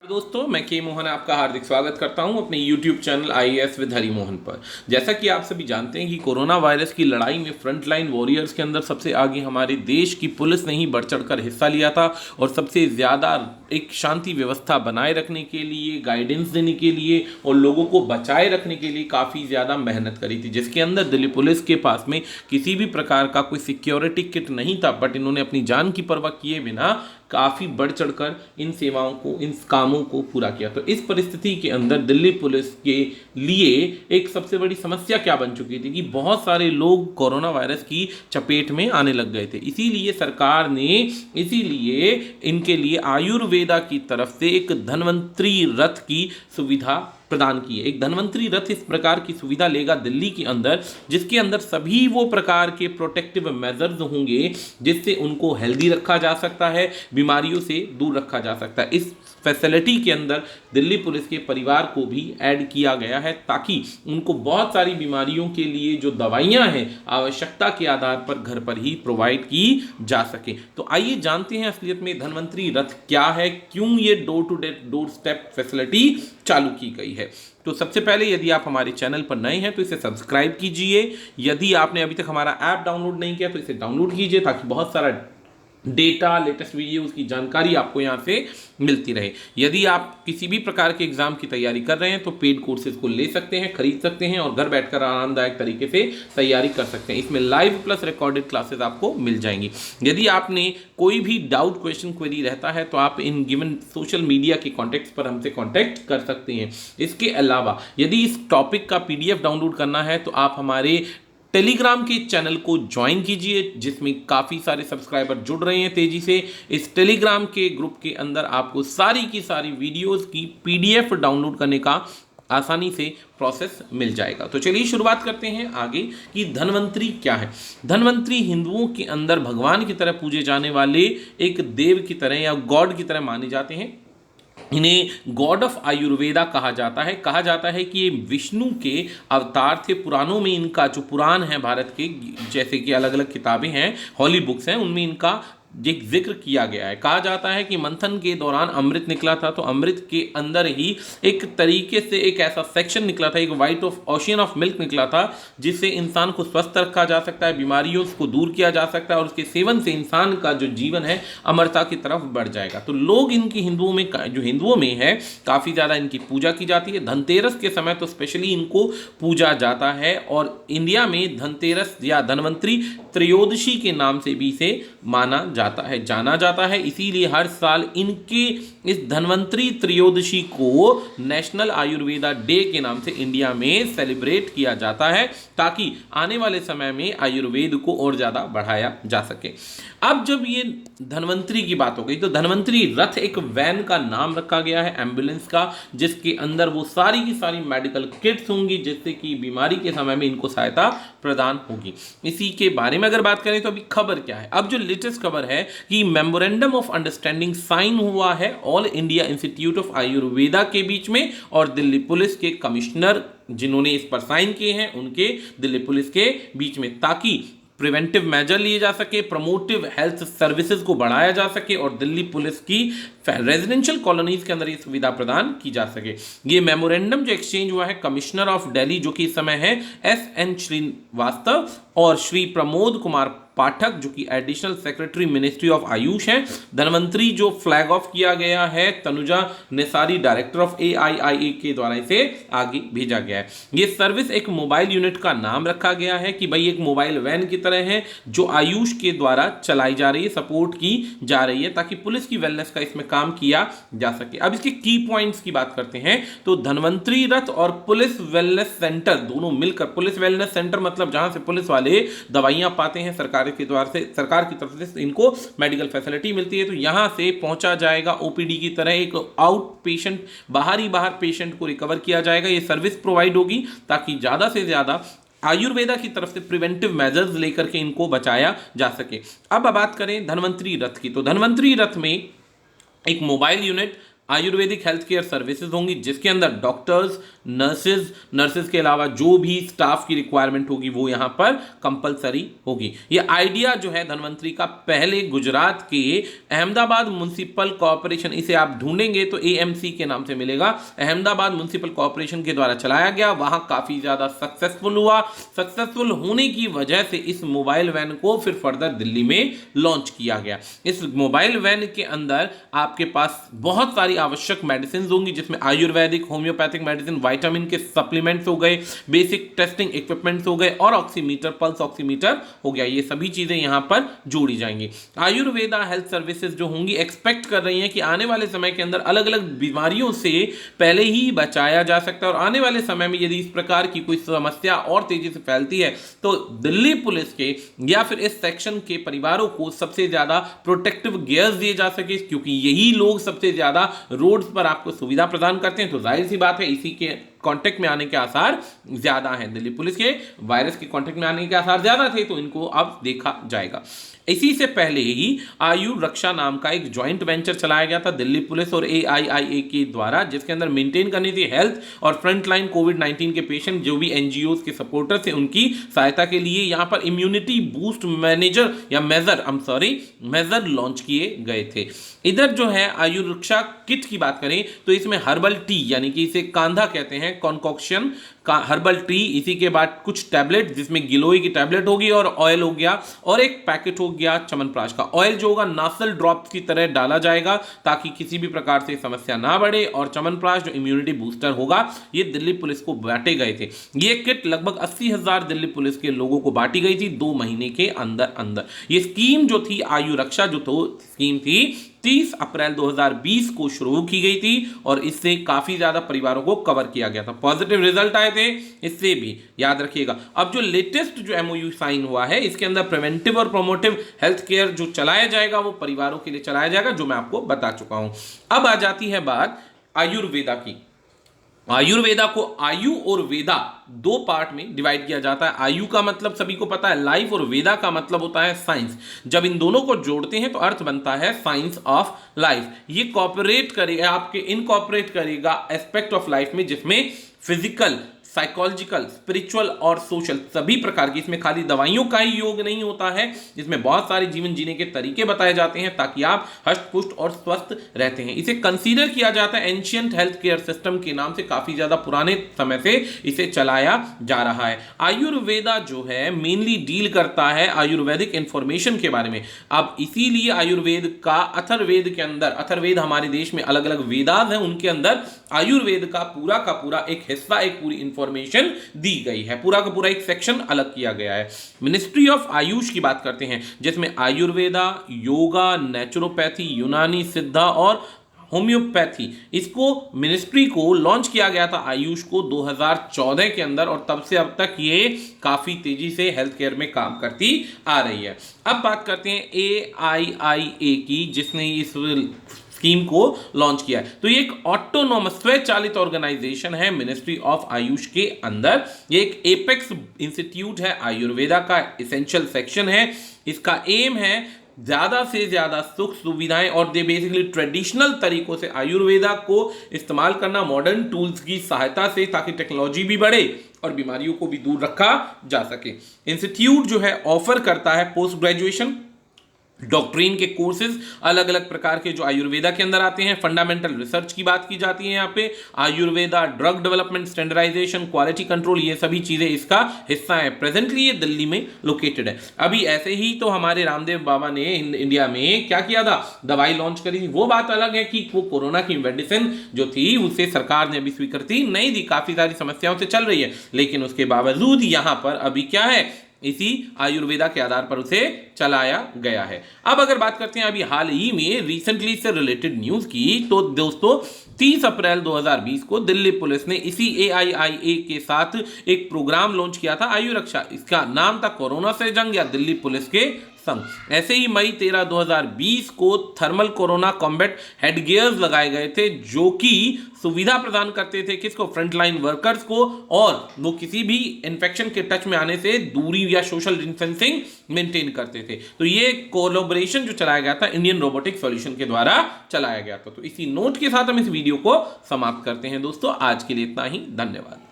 दोस्तों, मैं के मोहन आपका हार्दिक स्वागत करता हूं अपने YouTube channel IAS with Hari Mohan पर। जैसा कि आप सभी जानते हैं कि कोरोना वायरस की लड़ाई में फ्रंटलाइन वॉरियर्स के अंदर सबसे आगे हमारे देश की पुलिस ने ही बढ़ चढ़कर हिस्सा लिया था और सबसे ज़्यादा एक शांति व्यवस्था बनाए रखने के लिए, गाइडेंस देने के लिए और लोगों को बचाए रखने के लिए काफ़ी ज़्यादा मेहनत करी थी, जिसके अंदर दिल्ली पुलिस के पास में किसी भी प्रकार का कोई सिक्योरिटी किट नहीं था। बट इन्होंने अपनी जान की परवाह किए बिना काफ़ी बढ़ चढ़कर इन सेवाओं को, इन कामों को पूरा किया। तो इस परिस्थिति के अंदर दिल्ली पुलिस के लिए एक सबसे बड़ी समस्या क्या बन चुकी थी कि बहुत सारे लोग कोरोना वायरस की चपेट में आने लग गए थे। इसीलिए सरकार ने इनके लिए आयुर्वेदा की तरफ से एक धन्वंतरी रथ की सुविधा प्रदान की है। एक धन्वंतरी रथ इस प्रकार की सुविधा लेगा दिल्ली के अंदर, जिसके अंदर सभी वो प्रकार के प्रोटेक्टिव मेजर्स होंगे जिससे उनको हेल्दी रखा जा सकता है, बीमारियों से दूर रखा जा सकता है। इस फैसिलिटी के अंदर दिल्ली पुलिस के परिवार को भी ऐड किया गया है ताकि उनको बहुत सारी बीमारियों के लिए जो दवाइयां हैं आवश्यकता के आधार पर घर पर ही प्रोवाइड की जा सके। तो आइए जानते हैं असलियत में धन्वंतरी रथ क्या है, क्यों ये door to door step facility चालू की गई है। तो सबसे पहले यदि आप हमारे चैनल पर नए हैं तो इसे सब्सक्राइब कीजिए। यदि आपने अभी तक हमारा ऐप डाउनलोड नहीं किया तो इसे डाउनलोड कीजिए ताकि बहुत सारा डेटा, लेटेस्ट वीडियोस की जानकारी आपको यहाँ से मिलती रहे। यदि आप किसी भी प्रकार के एग्जाम की तैयारी कर रहे हैं तो पेड कोर्सेज को ले सकते हैं, खरीद सकते हैं और घर बैठकर आरामदायक तरीके से तैयारी कर सकते हैं। इसमें लाइव प्लस रिकॉर्डेड क्लासेस आपको मिल जाएंगी। यदि आपने कोई भी डाउट, क्वेश्चन, क्वेरी रहता है तो आप इन गिवन सोशल मीडिया के कॉन्टेक्ट पर हमसे कॉन्टेक्ट कर सकते हैं। इसके अलावा यदि इस टॉपिक का PDF डाउनलोड करना है तो आप हमारे टेलीग्राम के चैनल को ज्वाइन कीजिए, जिसमें काफ़ी सारे सब्सक्राइबर जुड़ रहे हैं तेज़ी से। इस टेलीग्राम के ग्रुप के अंदर आपको सारी की सारी वीडियोस की PDF डाउनलोड करने का आसानी से प्रोसेस मिल जाएगा। तो चलिए शुरुआत करते हैं आगे कि धन्वंतरी क्या है। धन्वंतरी हिंदुओं के अंदर भगवान की तरह पूजे जाने वाले एक देव की तरह या गॉड की तरह माने जाते हैं। इन्हें गॉड ऑफ आयुर्वेदा कहा जाता है कि ये विष्णु के अवतार थे। पुराणों में इनका जो पुराण है भारत के, जैसे कि अलग अलग किताबें हैं, हॉली बुक्स हैं, उनमें इनका एक जिक्र किया गया है। कहा जाता है कि मंथन के दौरान अमृत निकला था, तो अमृत के अंदर ही एक तरीके से एक ऐसा सेक्शन निकला था, एक white of ocean of milk निकला था, जिससे इंसान को स्वस्थ रखा जा सकता है, बीमारियों को दूर किया जा सकता है और उसके सेवन से इंसान का जो जीवन है अमरता की तरफ बढ़ जाएगा। तो लोग इनकी हिंदुओं में है काफ़ी ज़्यादा इनकी पूजा की जाती है। धनतेरस के समय तो स्पेशली इनको पूजा जाता है और इंडिया में धनतेरस या धन्वंतरी त्रयोदशी के नाम से भी इसे जाना जाता है। इसीलिए हर साल इनके इस धन्वंतरी त्रयोदशी को नेशनल आयुर्वेदा डे के नाम से इंडिया में सेलिब्रेट किया जाता है ताकि आने वाले समय में आयुर्वेद को और ज़्यादा बढ़ाया जा सके। अब जब ये धन्वंतरी की बात हो गई तो धन्वंतरी रथ एक वैन का नाम रखा गया है, एम्बुलेंस का, जिसके अंदर वो सारी की सारी मेडिकल किट्स होंगी जिससे कि बीमारी के समय में इनको सहायता प्रदान होगी। इसी के बारे में अगर बात करें तो अभी खबर क्या है। अब जो लेटेस्ट खबर है कि मेमोरेंडम ऑफ अंडरस्टैंडिंग साइन हुआ है all India institute of Ayurveda के बीच में और दिल्ली पुलिस के कमिश्नर जिन्होंने इस पर साइन किए हैं उनके दिल्ली पुलिस के बीच में, ताकि प्रिवेंटिव मेजर लिए जा सके, प्रमोटिव हेल्थ सर्विसेज को बढ़ाया जा सके और दिल्ली पुलिस की रेजिडेंशियल कॉलोनीज के अंदर ये सुविधा प्रदान की जा सके। ये मेमोरेंडम जो एक्सचेंज हुआ है कमिश्नर ऑफ दिल्ली, जो कि इस समय है SN श्रीवास्तव, और श्री प्रमोद कुमार पाठक जो कि additional secretary ministry of Ayush हैं। धन्वंतरी जो फ्लैग ऑफ किया गया है Tanuja Nisari, director of AIIA के द्वारा इसे आगे भेजा गया है। ये सर्विस एक मोबाइल यूनिट का नाम रखा गया है कि भाई एक मोबाइल वैन की तरह है जो आयुष के द्वारा चलाई जा रही है, सपोर्ट की जा रही है ताकि पुलिस की वेलनेस का इसमें काम किया जा सके। अब इसके की पॉइंट्स की बात करते हैं तो धन्वंतरी रथ और पुलिस वेलनेस सेंटर दोनों मिलकर, पुलिस वेलनेस सेंटर मतलब जहां से पुलिस वाले दवाइयां पाते हैं सरकार के द्वारा से, सरकार की तरफ से इनको मेडिकल फैसिलिटी मिलती है, तो यहां से पहुंचा जाएगा OPD की तरह एक आउट पेशेंट, बाहर पेशेंट को रिकवर किया जाएगा। ये सर्विस प्रोवाइड होगी ताकि ज्यादा से ज्यादा आयुर्वेदा की तरफ से प्रिवेंटिव मेजर्स लेकर के इनको बचाया जा सके। अब बात करें धन्वंतरी रथ की, तो धन्वंतरी रथ में एक mobile unit Ayurvedic health care services होंगी, जिसके अंदर डॉक्टर्स, नर्सेज के अलावा जो भी स्टाफ की रिक्वायरमेंट होगी वो यहां पर कंपलसरी होगी। ये आइडिया जो है धनवंतरी का पहले गुजरात के अहमदाबाद म्युनिसिपल कॉर्पोरेशन, इसे आप ढूंढेंगे तो एएमसी के नाम से मिलेगा, अहमदाबाद म्युनिसिपल कॉर्पोरेशन के द्वारा चलाया गया। वहां काफी ज्यादा सक्सेसफुल हुआ। सक्सेसफुल होने की वजह से इस मोबाइल वैन को फिर फर्दर दिल्ली में लॉन्च किया गया। इस मोबाइल वैन के अंदर आपके पास बहुत सारी आवश्यक मेडिसिन होंगी, जिसमें आयुर्वेदिक, होम्योपैथिक मेडिसिन, विटामिन के सप्लीमेंट्स हो गए, बेसिक टेस्टिंग इक्विपमेंट्स हो गए और ऑक्सीमीटर, पल्स ऑक्सीमीटर हो गया। ये सभी चीजें यहां पर जोड़ी जाएंगी। आयुर्वेदा हेल्थ सर्विसेज जो होंगी एक्सपेक्ट कर रही हैं कि आने वाले समय के अंदर अलग अलग बीमारियों से पहले ही बचाया जा सकता है, और आने वाले समय में यदि इस प्रकार की कोई समस्या और तेजी से फैलती है तो दिल्ली पुलिस के या फिर इस सेक्शन के परिवारों को सबसे ज्यादा प्रोटेक्टिव गियर्स दिए जा सके, क्योंकि यही लोग सबसे ज्यादा रोड्स पर आपको सुविधा प्रदान करते हैं। तो जाहिर सी बात है इसी के कांटेक्ट में आने के आसार ज्यादा हैं। दिल्ली पुलिस के वायरस के कांटेक्ट में आने के आसार ज्यादा थे, तो इनको अब देखा जाएगा। इसी से पहले ही आयु रक्षा नाम का एक जॉइंट वेंचर चलाया गया था दिल्ली पुलिस और AIIA के द्वारा, जिसके अंदर मेंटेन करनी थी हेल्थ और फ्रंटलाइन कोविड-19 के पेशेंट जो भी एनजीओज के सपोर्टर थे उनकी सहायता के लिए यहां पर इम्यूनिटी बूस्ट मेजर लॉन्च किए गए थे। इधर जो है आयु रक्षा किट की बात करें तो इसमें हर्बल टी, यानी कि इसे कांधा कहते हैं, कॉन्कॉक्शन का हर्बल टी, इसी के बाद कुछ टैबलेट जिसमें गिलोय की टैबलेट होगी और ऑयल हो गया, और एक पैकेट हो गया च्यवनप्राश का। ऑयल जो होगा नासल ड्रॉप्स की तरह डाला जाएगा ताकि किसी भी प्रकार से समस्या ना बढ़े, और च्यवनप्राश जो इम्यूनिटी बूस्टर होगा ये दिल्ली पुलिस को बांटे गए थे। ये किट लगभग 80,000 दिल्ली पुलिस के लोगों को बांटी गई थी 2 महीने के अंदर अंदर। ये स्कीम जो थी आयु रक्षा जो स्कीम थी 30 अप्रैल 2020 को शुरू की गई थी, और इससे काफी ज्यादा परिवारों को कवर किया गया था। पॉजिटिव रिजल्ट आए थे, इससे भी याद रखिएगा। अब जो लेटेस्ट जो MOU साइन हुआ है इसके अंदर प्रिवेंटिव और प्रोमोटिव हेल्थ केयर जो चलाया जाएगा वो परिवारों के लिए चलाया जाएगा, जो मैं आपको बता चुका हूं। अब आ जाती है बात आयुर्वेदा की। आयुर्वेदा को आयु और वेदा 2 पार्ट में डिवाइड किया जाता है। आयु का मतलब सभी को पता है लाइफ, और वेदा का मतलब होता है साइंस। जब इन दोनों को जोड़ते हैं तो अर्थ बनता है साइंस ऑफ लाइफ। ये कॉपरेट करेगा, आपके इनकॉपरेट करेगा एस्पेक्ट ऑफ लाइफ में, जिसमें फिजिकल, साइकोलॉजिकल, स्पिरिचुअल और सोशल सभी प्रकार की, इसमें खाली दवाइयों का ही योग नहीं होता है, इसमें बहुत सारे जीवन जीने के तरीके बताए जाते हैं ताकि आप हष्ट पुष्ट और स्वस्थ रहते हैं। इसे कंसीडर किया जाता है एंशिएंट हेल्थ केयर सिस्टम के नाम से, काफी ज्यादा पुराने समय से इसे चलाया जा रहा है। आयुर्वेदा जो है मेनली डील करता है आयुर्वेदिक इंफॉर्मेशन के बारे में। अब इसीलिए आयुर्वेद का अथर्ववेद के अंदर, अथर्ववेद हमारे देश में अलग अलग वेदास हैं, उनके अंदर आयुर्वेद का पूरा एक हिस्सा, एक पूरी इंफॉर्मेशन दी गई है, पूरा का पूरा एक सेक्शन अलग किया गया है। मिनिस्ट्री ऑफ आयुष की बात करते हैं, जिसमें आयुर्वेदा, योगा, नेचुरोपैथी, यूनानी, सिद्धा और होम्योपैथी, इसको मिनिस्ट्री को लॉन्च किया गया था आयुष को 2014 के अंदर, और तब से अब तक ये काफी तेजी से हेल्थ केयर में काम करती आ रही है। अब बात करते हैं AIIA की, जिसने इस स्कीम को लॉन्च किया है। तो ये एक ऑटोनोमस स्वचालित ऑर्गेनाइजेशन है मिनिस्ट्री ऑफ आयुष के अंदर। ये एक एपेक्स इंस्टीट्यूट है, आयुर्वेदा का एसेंशियल सेक्शन है। इसका एम है ज्यादा से ज्यादा सुख सुविधाएं और दे बेसिकली ट्रेडिशनल तरीकों से आयुर्वेदा को इस्तेमाल करना मॉडर्न टूल्स की सहायता से, ताकि टेक्नोलॉजी भी बढ़े और बीमारियों को भी दूर रखा जा सके। इंस्टीट्यूट जो है ऑफर करता है पोस्ट ग्रेजुएशन डॉक्ट्रीन के कोर्सेज, अलग अलग प्रकार के जो आयुर्वेदा के अंदर आते हैं। फंडामेंटल रिसर्च की बात की जाती है यहाँ पे, Ayurveda, drug development, standardisation, quality control, ये सभी चीजें इसका हिस्सा है। प्रेजेंटली ये दिल्ली में लोकेटेड है। अभी ऐसे ही तो हमारे रामदेव बाबा ने इंडिया में क्या किया था, दवाई लॉन्च करी थी। वो बात अलग है कि वो कोरोना की मेडिसिन जो थी उसे सरकार ने अभी स्वीकृति नहीं दी, काफी सारी समस्याओं से चल रही है, लेकिन उसके बावजूद यहाँ पर अभी क्या है, इसी आयुर्वेदा के आधार पर उसे चलाया गया है। अब अगर बात करते हैं अभी हाल ही में रिसेंटली से रिलेटेड न्यूज की, तो दोस्तों 30 अप्रैल 2020 को दिल्ली पुलिस ने इसी AIIA के साथ एक प्रोग्राम लॉन्च किया था आयु रक्षा। इसका नाम था कोरोना से जंग या दिल्ली पुलिस के संघ। ऐसे ही मई 13, 2020 को थर्मल कोरोना कॉम्बैट हेडगियर्स लगाए गए थे जो कि सुविधा प्रदान करते थे किसको, फ्रंटलाइन वर्कर्स को, और वो किसी भी इंफेक्शन के टच में आने से दूरी या सोशल डिस्टेंसिंग मेंटेन करते थे। तो ये कोलैबोरेशन जो चलाया गया था इंडियन रोबोटिक सॉल्यूशन के द्वारा चलाया गया था। तो इसी नोट के साथ हम इस वीडियो को समाप्त करते हैं दोस्तों। आज के लिए इतना ही, धन्यवाद।